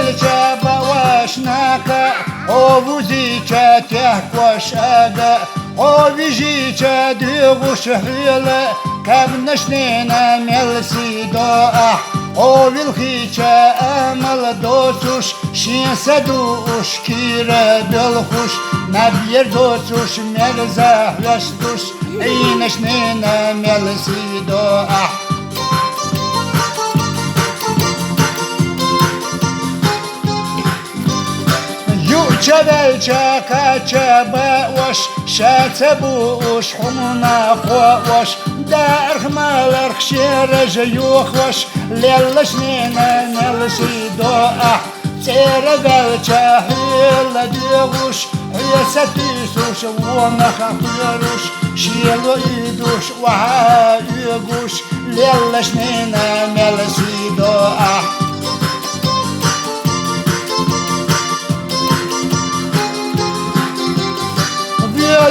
belce bavaşnaka o vuzice tehkoşaga o vijice düğüş hüle kabneşnine melsi doa o vilhice emel dosuş şinse duş kire dölhuş nabyer dosuş merzah yaştuş eyneşnine melsi doa Çebelce kaçebe oş şete buş humna xoş derhmalar xşerece yoxoş lelleş nene nelsi doa Tere belce hülle düğüş hüyese tüsüş vona kapırış şielo iduş vaha üguş lelleş nene nelsi doa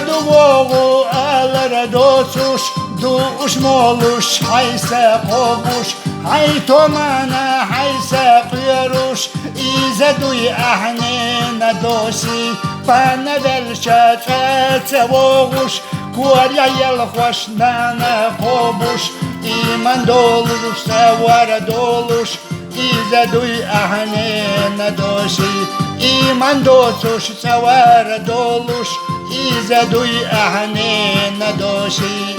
Duvoğu alır dosuş duş moluş hayse kovuş hay tomana hayse kuyruş ize duy ahnine dosi bana velşe çete voğuş kuarya yel hoş nane kovuş iman dolur sevar doluş ize duy ahnine dosi iman dosuş sevar doluş İze duy ahnine doşi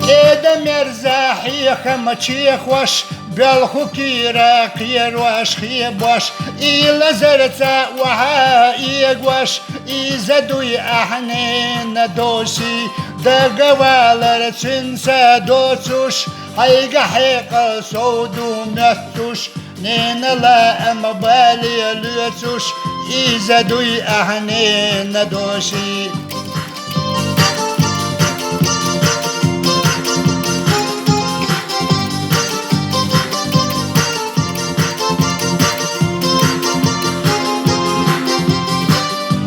Ede merzahi hamaçi hoş Belhu kira kirwaş hiboş İle zerta vaha igwaş İze duy ahnine doşi Dagavalar çinse dosuş Hayga hayqa soğudu mettuş Nene la emabali lütsuş İze duy ahnine doşi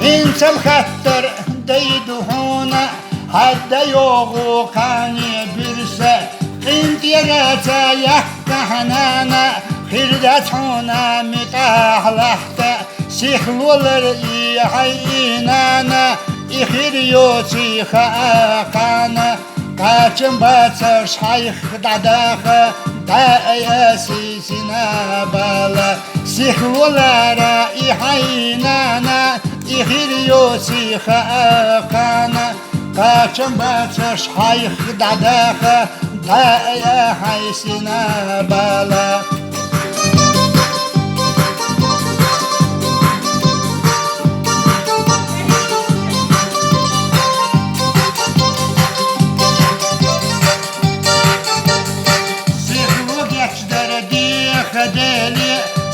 İnsel hattır deydu huna Hadda yoğu kani birse Qint yerete yakkahnana Hirdetuna mitahlahta Sihlular ihayinana İhiriyoti haakana Kaçın batır şayh dadaha Dayasi sinabala Sihlulara ihayinana İhiriyoti haakana Kaçın batır şayh dadaha Dayasi sinabala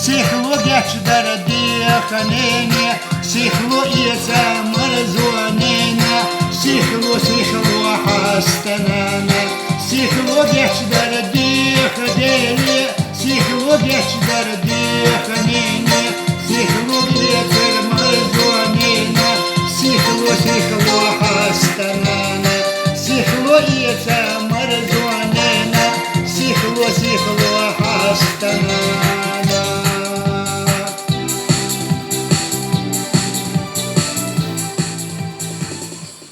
Sihlu geçder diyekhaneni Sihlu ise marzuneni Sihlu hastanana Sihlu geçder diyekhaneni Sihlu geçder diyekhaneni Sihlu ise marzuneni Sihlu hastanana Sihlu ise marzuneni Sihlu hastanana